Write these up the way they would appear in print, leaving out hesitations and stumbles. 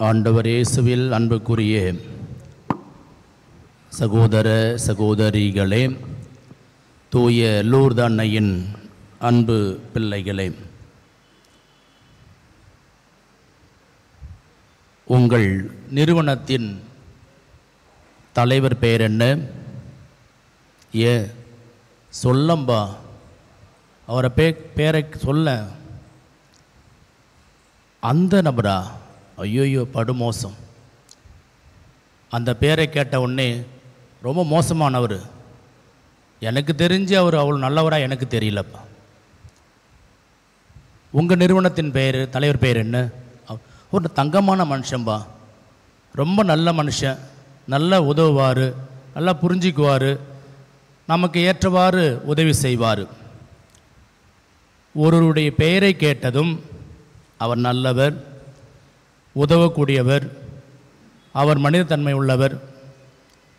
ஆண்டவர் இயேசுவில் அன்புக்குரிய சகோதர சகோதரிகளே, தூய லூர்து அன்னையின் அன்பு பிள்ளைகளே, உங்கள் நிறுவனத்தின் தலைவர் பெயர் என்ன? சொல்லம்பா, அவரை பேரை சொல்ல. அந்த நபரா? ஐயோயோ, படுமோசம். அந்த பேரை கேட்ட உடனே ரொம்ப மோசமானவர். எனக்கு தெரிஞ்சு அவர் அவ்வளோ நல்லவரா எனக்கு தெரியலப்பா. உங்கள் நிறுவனத்தின் பெயர், தலைவர் பெயர் என்ன? ஒரு தங்கமான மனுஷன்பா, ரொம்ப நல்ல மனுஷன், நல்லா உதவுவார், நல்லா புரிஞ்சிக்குவார், நமக்கு ஏற்றவாறு உதவி செய்வார். ஒருவருடைய பெயரை கேட்டதும் அவர் நல்லவர், உதவக்கூடியவர், அவர் மனிதத்தன்மை உள்ளவர்.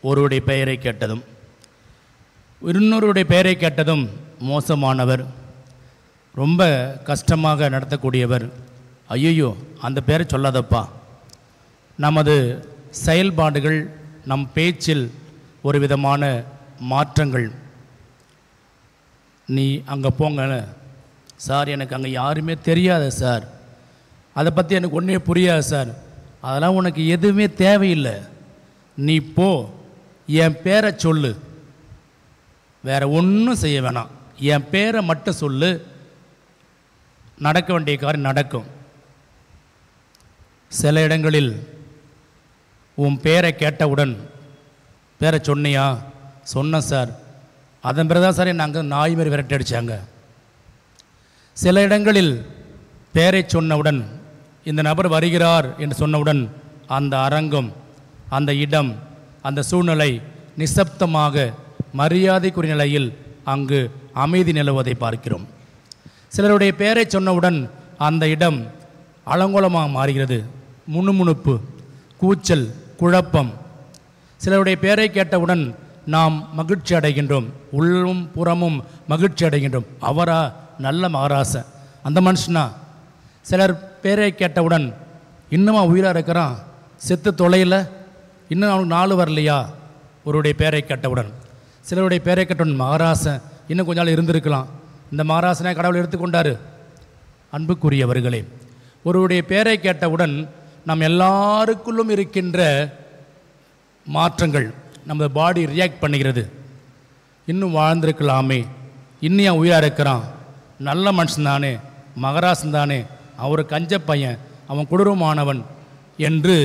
ஒருவருடைய பெயரை கேட்டதும் இன்னொருடைய பெயரை கேட்டதும் மோசமானவர், ரொம்ப கஷ்டமாக நடத்தக்கூடியவர். ஐயோ, அந்த பேரை சொல்லாதப்பா. நமது செயல்பாடுகள், நம் பேச்சில் ஒரு விதமான மாற்றங்கள். நீ அங்கே போங்க சார், எனக்கு அங்கே யாருமே தெரியாது சார், அதை பற்றி எனக்கு ஒன்றே புரியாது சார், அதெல்லாம் உனக்கு எதுவுமே தேவையில்லை, நீ போ, என் பேரை சொல்லு, வேறு ஒன்றும் செய்ய வேணாம், என் பேரை மட்டும் சொல்லு, நடக்க வேண்டிய காரியம் நடக்கும். சில இடங்களில் உன் பேரை கேட்டவுடன், பேரை சொன்னியா? சொன்னேன் சார், அதன் பிறகுதான் சார் என்னை அங்கே நாய் மாரி விரட்டி அடித்தாங்க. சில இடங்களில் பேரை சொன்னவுடன், இந்த நபர் வருகிறார் என்று சொன்னவுடன், அந்த அரங்கம், அந்த இடம், அந்த சூழ்நிலை நிசப்தமாக மரியாதைக்குரிய நிலையில் அங்கு அமைதி நிலவுவதை பார்க்கிறோம். சிலருடைய பெயரை சொன்னவுடன் அந்த இடம் அலங்கோலமாக மாறுகிறது, முணுமுணுப்பு, கூச்சல், குழப்பம். சிலருடைய பெயரை கேட்டவுடன் நாம் மகிழ்ச்சி அடைகின்றோம், உள்ளும் புறமும் மகிழ்ச்சி அடைகின்றோம். அவரா? நல்ல மகாராச, அந்த மனுஷனா? சிலர் பேரை கேட்டவுடன், இன்னுமா உயிராக இருக்கிறான், செத்து தொலையில், இன்னும் அவனுக்கு 4 வரலையா? ஒருவருடைய பேரை கேட்டவுடன். சிலருடைய பேரை கேட்டவுடன், மகாராசன், இன்னும் கொஞ்ச நாள் இருந்திருக்கலாம், இந்த மகாராசனை கடவுள் எடுத்துக்கொண்டார். அன்புக்குரியவர்களே, ஒருவருடைய பேரை கேட்டவுடன் நம் எல்லாருக்குள்ளும் இருக்கின்ற மாற்றங்கள், நமது பாடி ரியாக்ட் பண்ணுகிறது. இன்னும் வாழ்ந்திருக்கலாமே, இன்னும் உயிராக இருக்கிறான், நல்ல மனுஷன் தானே, மகராசன் தானே, அவர் கஞ்ச பையன், அவன் கொடூரமானவன் என்று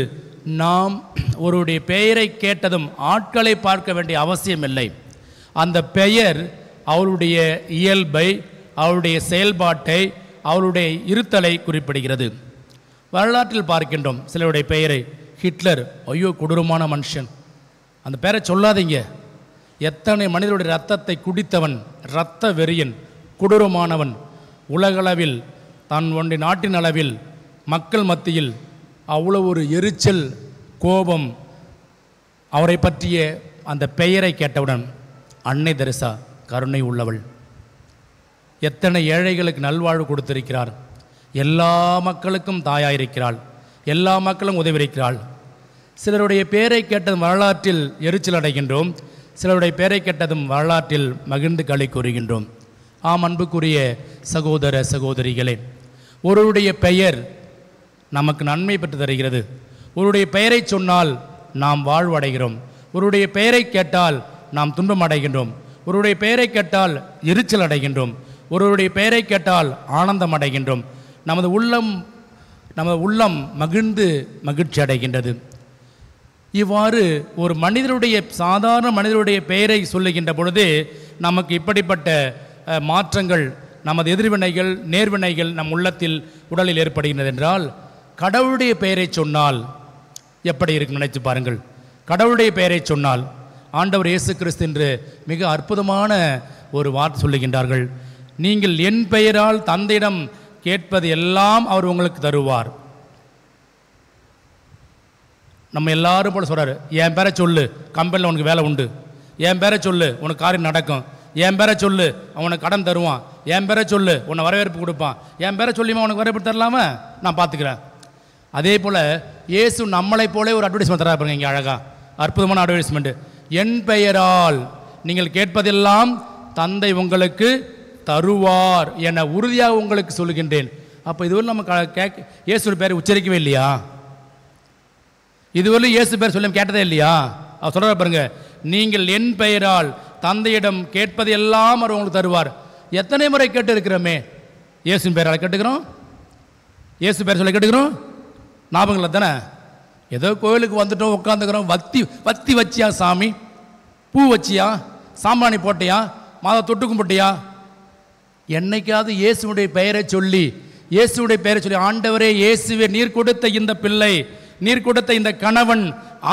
நாம் ஒருவருடைய பெயரை கேட்டதும் ஆட்களை பார்க்க வேண்டிய அவசியம் இல்லை. அந்த பெயர் அவருடைய இயல்பை, அவருடைய செயல்பாட்டை, அவருடைய இருத்தலை குறிப்பிடுகிறது. வரலாற்றில் பார்க்கின்றோம் சிலருடைய பெயரை. ஹிட்லர், ஐயோ கொடூரமான மனுஷன், அந்த பெயரை சொல்லாதீங்க. எத்தனை மனிதனுடைய இரத்தத்தை குடித்தவன், இரத்த வெறியன், கொடூரமானவன். உலகளவில், தான் ஒன்றிய நாட்டின் அளவில், மக்கள் மத்தியில் அவ்வளோ ஒரு எரிச்சல், கோபம் அவரை பற்றிய அந்த பெயரை கேட்டவுடன். அன்னை தெரசா கருணை உள்ளவள், எத்தனை ஏழைகளுக்கு நல்வாழ்வு கொடுத்திருக்கிறார், எல்லா மக்களுக்கும் தாயாயிருக்கிறாள், எல்லா மக்களும் உதவியிருக்கிறாள். சிலருடைய பெயரை கேட்டதும் வரலாற்றில் எரிச்சல் அடைகின்றோம், சிலருடைய பெயரை கேட்டதும் வரலாற்றில் மகிழ்ந்து களி கூறுகின்றோம். ஆம், அன்புக்குரிய சகோதர சகோதரிகளே, ஒருவருடைய பெயர் நமக்கு நன்மை பெற்று தருகிறது. ஒருவருடைய பெயரை சொன்னால் நாம் வாழ்வடைகிறோம். ஒருவருடைய பெயரை கேட்டால் நாம் துன்பம் அடைகின்றோம். ஒருவருடைய பெயரை கேட்டால் எரிச்சல் அடைகின்றோம். ஒருவருடைய பெயரை கேட்டால் ஆனந்தம் அடைகின்றோம். நமது உள்ளம் மகிழ்ந்து மகிழ்ச்சி அடைகின்றது. இவ்வாறு ஒரு மனிதனுடைய, சாதாரண மனிதனுடைய பெயரை சொல்லுகின்ற பொழுது நமக்கு இப்படிப்பட்ட மாற்றங்கள், நமது எதிர்வினைகள், நேர்வினைகள் நம் உள்ளத்தில், உடலில் ஏற்படுகின்றது என்றால், கடவுளுடைய பெயரை சொன்னால் எப்படி இருக்கும் நினைத்து பாருங்கள். கடவுளுடைய பெயரை சொன்னால், ஆண்டவர் இயேசு கிறிஸ்து என்று மிக அற்புதமான ஒரு வார்த்தை சொல்லுகின்றார்கள். நீங்கள் என் பெயரால் தந்தையிடம் கேட்பது எல்லாம் அவர் உங்களுக்கு தருவார். நம்ம எல்லாரும் போல சொல்கிறாரு, என் பேரை சொல்லு, கம்பெனியில் உனக்கு வேலை உண்டு, என் பேரை சொல்லு, உனக்கு காரியம் நடக்கும், என் பேரை சொல்லு, அவனுக்கு கடன் தருவான், என் பேரை சொல்லு, உன்னை வரவேற்பு கொடுப்பான், என் பேரை சொல்லியுமா உனக்கு வரவேற்பு தரலாமா, நான் பார்த்துக்கிறேன். அதே போல் இயேசு நம்மளை போல ஒரு அட்வர்டைஸ்மெண்ட் தரா பாருங்க, இங்கே அழகா அற்புதமான அட்வர்டைஸ்மெண்ட். என் பெயரால் நீங்கள் கேட்பதெல்லாம் தந்தை உங்களுக்கு தருவார் என உறுதியாக உங்களுக்கு சொல்லுகின்றேன். அப்போ இதுவரை நம்ம இயேசு பேர் உச்சரிக்கவே இல்லையா? இதுவரை இயேசு பேர் சொல்லி கேட்டதே இல்லையா? அவர் சொல்ற பாருங்க, நீங்கள் என் பெயரால் தந்தையிடம் கேட்பது எல்லாம் அவர் உங்களுக்கு தருவார். எத்தனை முறை கேட்டு இருக்கிறோமே? இயேசு பேரால் கேட்டுக்கிறோம், இயேசு பேர் சொல்லி கேட்டுக்கிறோம். ஞாபகங்கள தானே? ஏதோ கோயிலுக்கு வந்துட்டோம், உட்காந்துக்கிறோம். வத்தி வச்சியா சாமி? பூ வச்சியா? சாம்பிராணி போட்டியா? மாதா தொட்டு கும்பிட்டியா? என்னைக்காவது இயேசுடைய பெயரை சொல்லி, இயேசுடைய பெயரை சொல்லி, ஆண்டவரே இயேசுவே, நீர் கொடுத்த இந்த பிள்ளை, நீர் கொடுத்த இந்த கணவன்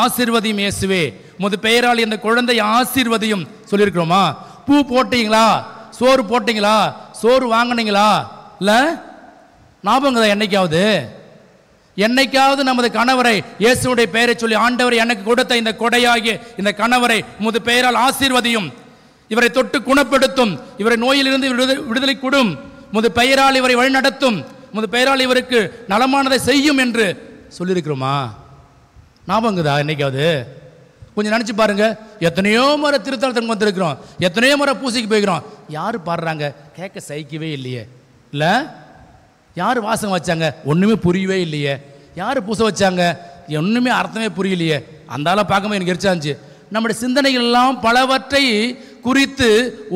ஆசீர்வதியும் இயேசுவே, உமது பெயரால் இந்த குழந்தை ஆசீர்வதியும் சொல்லியிருக்கிறோமா? பூ போட்டீங்களா? சோறு போட்டீங்களா? சோறு வாங்கினீங்களா? இல்லை ஞாபகம் என்னைக்காவது? என்னைக்காவது நமது கணவரை இயேசுடைய பெயரை சொல்லி, ஆண்டவரை எனக்கு கொடுத்த இந்த கொடையாகிய இந்த கணவரை உமது பெயரால் ஆசீர்வதியும், இவரை தொட்டு குணப்படுத்தும், இவரை நோயிலிருந்து விடுதலை கொடும், உமது பெயரால் இவரை வழிநடத்தும், உமது பெயரால் இவருக்கு நலமானதை செய்யும் என்று சொல்லியிருக்கிறோமா? ஞாபகங்குதா என்னைக்காவது? கொஞ்சம் நினச்சி பாருங்க. எத்தனையோ முறை திருத்தலத்துக்கு வந்திருக்கிறோம், எத்தனையோ முறை பூசைக்கு போய்க்கிறோம். யார் பாடுறாங்க? கேட்க சகிக்கவே இல்லையே. இல்லை யார் வாசகம் வச்சாங்க? ஒன்றுமே புரியவே இல்லையே. யார் பூசை வச்சாங்க? ஒன்றுமே அர்த்தமே புரியலையே. அந்த ஆளை பார்க்கும்போது எனக்கு எரிச்சாச்சு. நம்முடைய சிந்தனைகள் எல்லாம் பலவற்றை குறித்து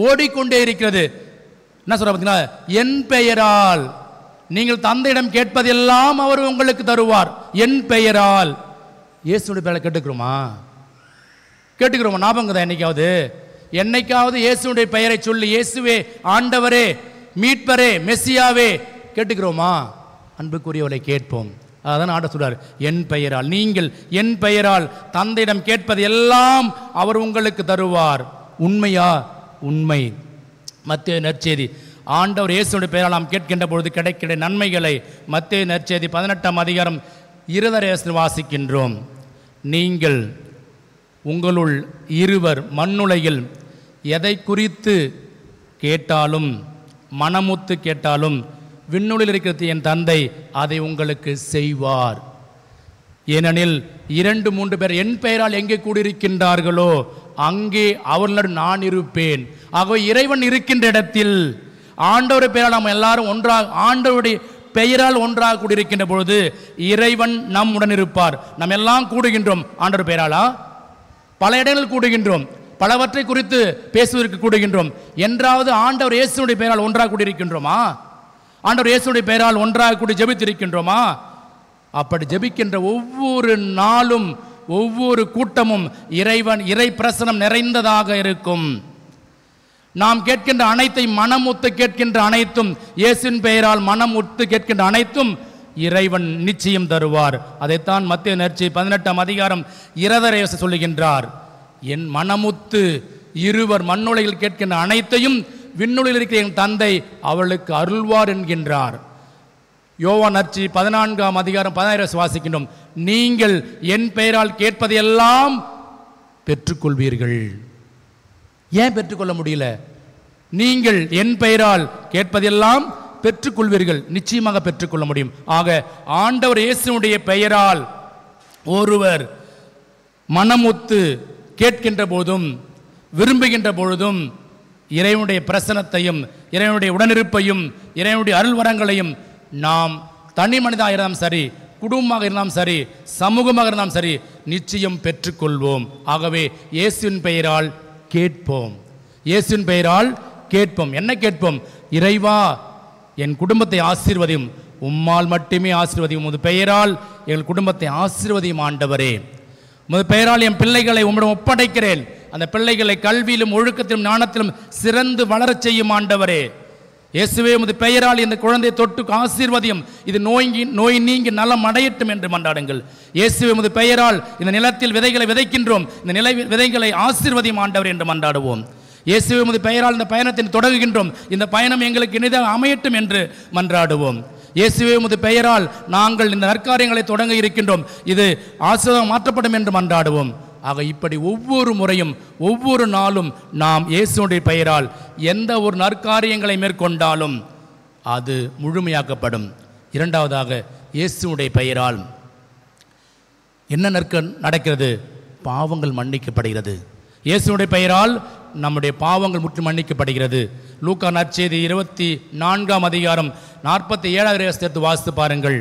ஓடிக்கொண்டே இருக்கிறது. என்ன சொல்ற பார்த்தீங்களா? என் பெயரால் நீங்கள் தந்தையிடம் கேட்பதெல்லாம் அவர் உங்களுக்கு தருவார். என் பெயரால். இயேசுடைய பெயரை கேட்டுக்கிறோமா? கேட்டுக்கிறோமா? ஞாபகம் தான் என்னைக்காவது? என்னைக்காவது இயேசுடைய பெயரை சொல்லி, இயேசுவே, ஆண்டவரே, மீட்பரே, மெஸ்ஸியாவே கேட்டுக்கிறோமா? அன்புக்குரியவரை கேட்போம். அதான் ஆண்ட சொல்றார், என் பெயரால். நீங்கள் என் பெயரால் தந்தையிடம் கேட்பது எல்லாம் அவர் உங்களுக்கு தருவார். உண்மையா? உண்மை. மத்தேயு நற்செய்தி, ஆண்டவர் இயேசுடைய பெயரால் நாம் கேட்கின்ற பொழுது கிடைக்கிற நன்மைகளை மத்தேயு நற்செய்தி 18ஆம் அதிகாரம் 20 வாசிக்கின்றோம். நீங்கள் உங்களுள் இருவர் மண்ணுலகில் எதை குறித்து கேட்டாலும், மனமுத்து கேட்டாலும், விண்ணுலில் இருக்கிறது என் தந்தை அதை உங்களுக்கு செய்வார். ஏனெனில் 2-3 பேர் என் பெயரால் எங்கே கூடியிருக்கின்றார்களோ அங்கே அவர்களுடன் நான் இருப்பேன். ஆகவே இறைவன் இருக்கின்ற இடத்தில் ஆண்டவருடைய பெயரால் நாம் எல்லாரும் ஒன்றாக, ஆண்டவருடைய பெயரால் ஒன்றாக கூடியிருக்கின்ற பொழுது இறைவன் நம்முடன் இருப்பார். நாம் எல்லாம் கூடுகின்றோம் ஆண்டவர் பெயராலா? பல இடங்களில் கூடுகின்றோம், பலவற்றை குறித்து பேசுவதற்கு கூடுகின்றோம். என்றாவது ஆண்டவர் இயேசுடைய பெயரால் ஒன்றாக கூடியிருக்கின்றோமா? ஆண்டவர் இயேசுடைய பெயரால் ஒன்றாக கூடி ஜெபித்திருக்கின்றோமா? அப்படி ஜெபிக்கின்ற ஒவ்வொரு நாளும், ஒவ்வொரு கூட்டமும் இறை பிரசனம் நிறைந்ததாக இருக்கும். நாம் கேட்கின்ற அனைத்தை, மனம் ஒத்து கேட்கின்ற அனைத்தும், இயேசுவின் பெயரால் மனம் ஒத்து கேட்கின்ற அனைத்தும் இறைவன் நிச்சயம் தருவார். அதைத்தான் மத்தேயு நற்செய்தி 18ஆம் அதிகாரம் 20 சொல்லுகின்றார். என் மனமுத்து இருவர் மண்ணுலகில் கேட்கின்ற அனைத்தையும் விண்ணுலகில் இருக்கிற என் தந்தை அவளுக்கு அருள்வார் என்கின்றார். யோவான் நற்செய்தி 14ஆம் அதிகாரம் 16 வாசிக்கின்றோம். நீங்கள் என் பெயரால் கேட்பதையெல்லாம் பெற்றுக்கொள்வீர்கள். ஏன் பெற்றுக்கொள்ள முடியல? நீங்கள் என் பெயரால் கேட்பதெல்லாம் பெற்றுக்கொள்வீர்கள். நிச்சயமாக பெற்றுக்கொள்ள முடியும். ஆக ஆண்டவர் இயேசுடைய பெயரால் ஒருவர் மனமுத்து கேட்கின்ற போதும், விரும்புகின்ற பொழுதும் இறைவனுடைய பிரசனத்தையும், இறைவனுடைய உடனிருப்பையும், இறைவனுடைய அருள்வரங்களையும் நாம் தனி மனிதனாக இருந்தாலும் சரி, குடும்பமாக இருந்தாலும் சரி, சமூகமாக இருந்தாலும் சரி, நிச்சயம் பெற்றுக்கொள்வோம். ஆகவே இயேசுவின் பெயரால் கேட்போம். இயேசுவின் பெயரால் கேட்போம். என்ன கேட்போம்? இறைவா, என் குடும்பத்தை ஆசீர்வதியும், உம்மால் மட்டுமே ஆசீர்வதியும், உமது பெயரால் எங்கள் குடும்பத்தை ஆசீர்வதியும் ஆண்டவரே. உமது பெயரால் என் பிள்ளைகளை உம்மிடம் ஒப்படைக்கிறேன். அந்த பிள்ளைகளை கல்வியிலும் ஒழுக்கத்திலும் ஞானத்திலும் சிறந்து வளரச் செய்யும் ஆண்டவரே. இயேசுவே, உமது பெயரால் இந்த குழந்தையை தொட்டு ஆசீர்வதியும், இது நோய் நீங்கி நலம் அடையட்டும் என்று மன்றாடுங்கள். இயேசுவே, உமது பெயரால் இந்த நிலத்தில் விதைகளை விதைக்கின்றோம், இந்த விதைகளை ஆசீர்வதியும் ஆண்டவர் என்று மன்றாடுவோம். இயேசுவே, உமது பெயரால் இந்த பயணத்தை தொடங்குகின்றோம், இந்த பயணம் எங்களுக்கு இனிதாக அமையட்டும் என்று மன்றாடுவோம். இயேசுவே, உமது பெயரால் நாங்கள் இந்த நற்காரியங்களை தொடங்க இருக்கின்றோம், இது ஆசீர்வாதம் மாற்றப்படும் என்று மன்றாடுவோம். ஆக இப்படி ஒவ்வொரு முறையும், ஒவ்வொரு நாளும் நாம் இயேசுடைய பெயரால் எந்த ஒரு நற்காரியங்களை மேற்கொண்டாலும் அது முழுமையாக்கப்படும். இரண்டாவதாக, இயேசுவுடைய பெயரால் என்ன நடக்கிறது? பாவங்கள் மன்னிக்கப்படுகிறது. இயேசுவுடைய பெயரால் நம்முடைய பாவங்கள் முற்று மன்னிக்கப்படுகிறது. லூக்கா நற்செய்தி 24ஆம் அதிகாரம் 47வது வசனத்தை வாசித்து பாருங்கள்.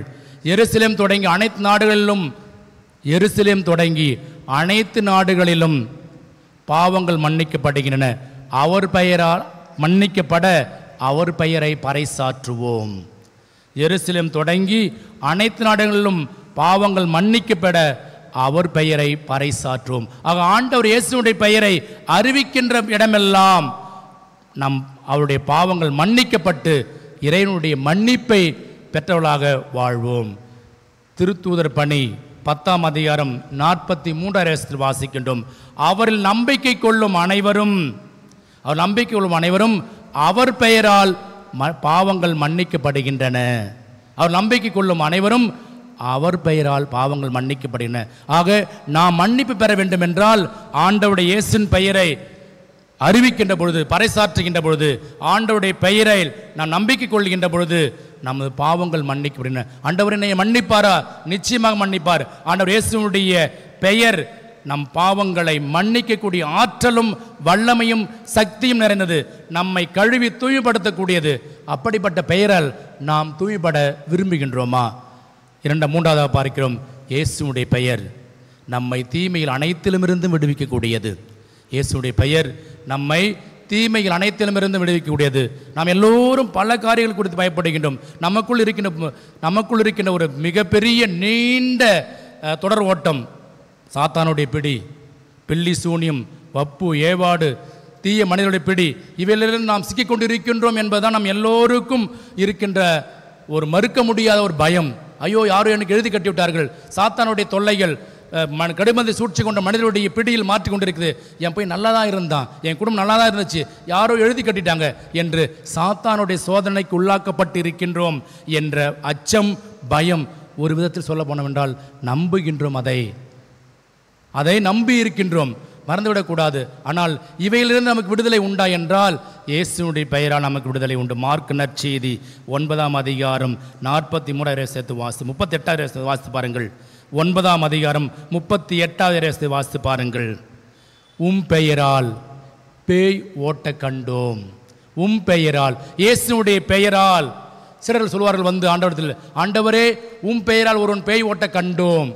எருசலேம் தொடங்கி அனைத்து நாடுகளிலும் பாவங்கள் மன்னிக்கப்படுகின்றன. அவர் பெயரால் மன்னிக்கப்பட அவர் பெயரை பறைசாற்றுவோம். எருசலேம் தொடங்கி அனைத்து நாடுகளிலும் பாவங்கள் மன்னிக்கப்பட அவர் பெயரை பறைசாற்றுவோம். ஆக ஆண்டவர் இயேசுவுடைய பெயரை அறிவிக்கின்ற இடமெல்லாம் அவருடைய பாவங்கள் மன்னிக்கப்பட்டு இறைவனுடைய மன்னிப்பை பெற்றவர்களாக வாழ்வோம். திருத்தூதர் பணி 10ஆம் அதிகாரம் 43வது வசனத்தில் வாசிக்கின்றோம். அவரில் நம்பிக்கை கொள்ளும் அனைவரும் அவர் பெயரால் பாவங்கள் மன்னிக்கப்படுகின்றன. அவர் நம்பிக்கை கொள்ளும் அனைவரும் அவர் பெயரால் பாவங்கள் மன்னிக்கப்படுகின்றன. ஆக நாம் மன்னிப்பு பெற வேண்டும் என்றால் ஆண்டவருடைய இயேசுவின் பெயரை அறிவிக்கின்ற பொழுது, பறைசாற்றுகின்ற பொழுது, ஆண்டவருடைய பெயரை நாம் நம்பிக்கை கொள்கின்ற பொழுது நமது பாவங்கள் மன்னிக்கப்படுகின்றன. ஆண்டவர் என்னை மன்னிப்பாரா? நிச்சயமாக மன்னிப்பார். ஆண்டவர் இயேசுவுடைய பெயர் நம் பாவங்களை மன்னிக்கக்கூடிய ஆற்றலும் வல்லமையும் சக்தியும் நிறைந்தது. நம்மை கழுவி தூய்மைப்படுத்தக்கூடியது. அப்படிப்பட்ட பெயரால் நாம் தூய்மைப்பட விரும்புகின்றோமா? மூன்றாவதாக பார்க்கிறோம், இயேசுவுடைய பெயர் நம்மை தீமையில் அனைத்திலுமிருந்து விடுவிக்கக்கூடியது. இயேசுவுடைய பெயர் நம்மை தீமைகள் அனைத்திலுமிருந்து விடுவிக்கக்கூடியது. நாம் எல்லோரும் பல காரியங்கள் குறித்து பயப்படுகின்றோம். நமக்குள் இருக்கின்ற ஒரு மிகப்பெரிய நீண்ட தொடர் ஓட்டம், சாத்தானுடைய பிடி, பில்லி சூனியம், வப்பு, ஏவாடு, தீய மனிதனுடைய பிடி, இவையிலிருந்து நாம் சிக்கிக்கொண்டு இருக்கின்றோம் என்பதுதான் நம் எல்லோருக்கும் இருக்கின்ற ஒரு மறுக்க முடியாத ஒரு பயம். ஐயோ, யாரோ எனக்கு எழுதி கட்டி விட்டார்கள். சாத்தானுடைய தொல்லைகள் கடுமதி சூழ்ச்சி கொண்ட மனிதனுடைய பிடியில் மாற்றி கொண்டிருக்குது. என் போய் நல்லா தான் இருந்தான், என் குடும்பம் நல்லா தான் இருந்துச்சு, யாரோ எழுதி கட்டிட்டாங்க என்று சாத்தானுடைய சோதனைக்கு உள்ளாக்கப்பட்டு இருக்கின்றோம் என்ற அச்சம், பயம், ஒரு விதத்தில் சொல்ல போனவென்றால் நம்புகின்றோம். அதை நம்பி இருக்கின்றோம், மறந்துவிடக்கூடாது. ஆனால் இவையிலிருந்து நமக்கு விடுதலை உண்டா என்றால் இயேசுவுடைய பெயரால் நமக்கு விடுதலை உண்டு. மார்க் நற்செய்தி 9ஆம் அதிகாரம் 43வது வசனத்தை வாசித்து 38வது வசனத்தை வாசித்து பாருங்கள். 9ஆம் அதிகாரம் 38வது வசனத்தை வாசித்து பாருங்கள். பெயரால் பேய் ஓட்ட கண்டோம். பெயரால், இயேசுவுடைய பெயரால். சிலர்கள் சொல்வார்கள் வந்து ஆண்டவரத்தில், ஆண்டவரே பெயரால் ஒருவன் பேய் ஓட்ட கண்டோம்.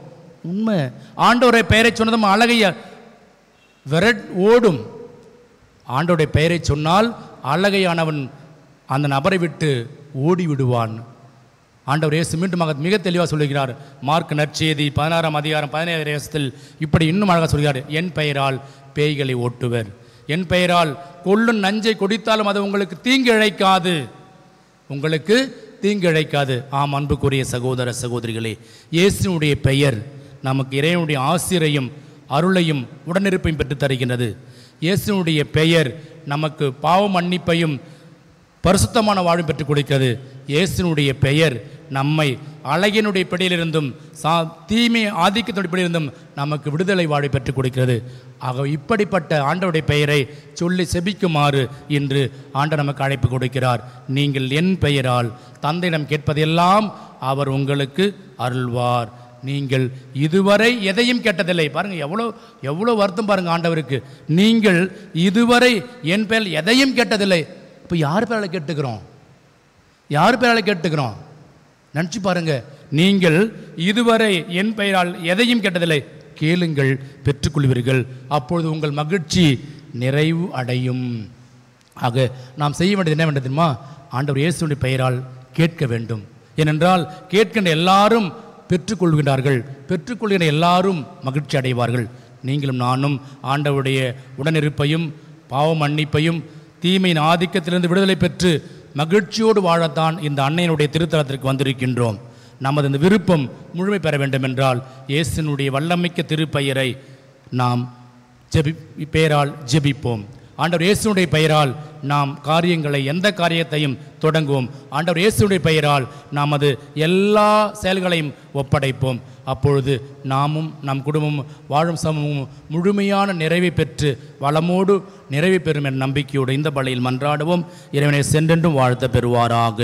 உண்மை, ஆண்டவருடைய பெயரை சொன்னதும் அழகைய ஓடும். ஆண்டவருடைய பெயரை சொன்னால் அழகையானவன் அந்த நபரை விட்டு ஓடி விடுவான். ஆண்டவர் இயேசு மீண்டும் மிக தெளிவாக சொல்லுகிறார். மார்க் நற்செய்தி 16ஆம் அதிகாரம் 17வது வசனத்தில் இப்படி இன்னும் அழகாக சொல்கிறார். என் பெயரால் பேய்களை ஓட்டுவர், என் பெயரால் கொள்ளும் நஞ்சை கொடித்தாலும் அது உங்களுக்கு தீங்கு இழைக்காது. ஆம், அன்புக்குரிய சகோதர சகோதரிகளே, இயேசுனுடைய பெயர் நமக்கு இறைவனுடைய ஆசிரையும் அருளையும் உடனிருப்பையும் பெற்று தருகின்றது. இயேசுனுடைய பெயர் நமக்கு பாவ மன்னிப்பையும் பரிசுத்தமான வாழ்வும் பெற்றுக் கொடுக்கிறது. இயேசுனுடைய பெயர் நம்மை அழகினுடைய பிடியிலிருந்தும் தீமை ஆதிக்கத்தினுடைய பிடியிலிருந்தும் நமக்கு விடுதலை வாழ்வை பெற்றுக் கொடுக்கிறது. ஆக இப்படிப்பட்ட ஆண்டவருடைய பெயரை சொல்லி செபிக்குமாறு இன்று ஆண்டவர் நமக்கு அழைப்பு கொடுக்கிறார். நீங்கள் என் பெயரால் தந்தையிடம் கேட்பதெல்லாம் அவர் உங்களுக்கு அருள்வார். நீங்கள் இதுவரை எதையும் கேட்டதில்லை. பாருங்கள், எவ்வளோ வருத்தம் பாருங்கள் ஆண்டவருக்கு. நீங்கள் இதுவரை என் பெயரில் எதையும் கேட்டதில்லை. இப்போ யார் பேரால் கேட்டுக்கிறோம்? நினச்சி பாருங்க. நீங்கள் இதுவரை என் பெயரால் எதையும் கேட்டதில்லை, கேளுங்கள் பெற்றுக்கொள்வீர்கள், அப்பொழுது உங்கள் மகிழ்ச்சி நிறைவு அடையும். ஆக நாம் செய்ய வேண்டியது என்ன வேண்டும் தெரியுமா? ஆண்டவர் இயேசுவின் பெயரால் கேட்க வேண்டும். ஏனென்றால் கேட்கின்ற எல்லாரும் பெற்றுக்கொள்கின்றார்கள், பெற்றுக்கொள்கின்ற எல்லாரும் மகிழ்ச்சி அடைவார்கள். நீங்களும் நானும் ஆண்டவருடைய உடனிருப்பையும் பாவ மன்னிப்பையும் தீமையின் ஆதிக்கத்திலிருந்து விடுதலை பெற்று மகிழ்ச்சியோடு வாழத்தான் இந்த அன்னையினுடைய திருத்தலத்திற்கு வந்திருக்கின்றோம். நமது இந்த விருப்பம் முழுமை பெற வேண்டும் என்றால் இயேசுனுடைய வல்லமைக்க திருப்பெயரை நாம் பெயரால் ஜெபிப்போம். ஆண்டவர் இயேசுனுடைய பெயரால் நாம் எந்த காரியத்தையும் தொடங்குவோம். ஆண்டவர் இயேசுனுடைய பெயரால் நாம் எல்லா செயல்களையும் ஒப்படைப்போம். அப்பொழுது நாமும் நம் குடும்பமும் வாழும் சமூகமும் முழுமையான நிறைவை பெற்று வளமோடு நிறைவு பெறும் என்ற நம்பிக்கையோடு இந்த பலியில் மன்றாடுவோம். இறைவனை சென்றென்றும் வாழ்த்த பெறுவாராக.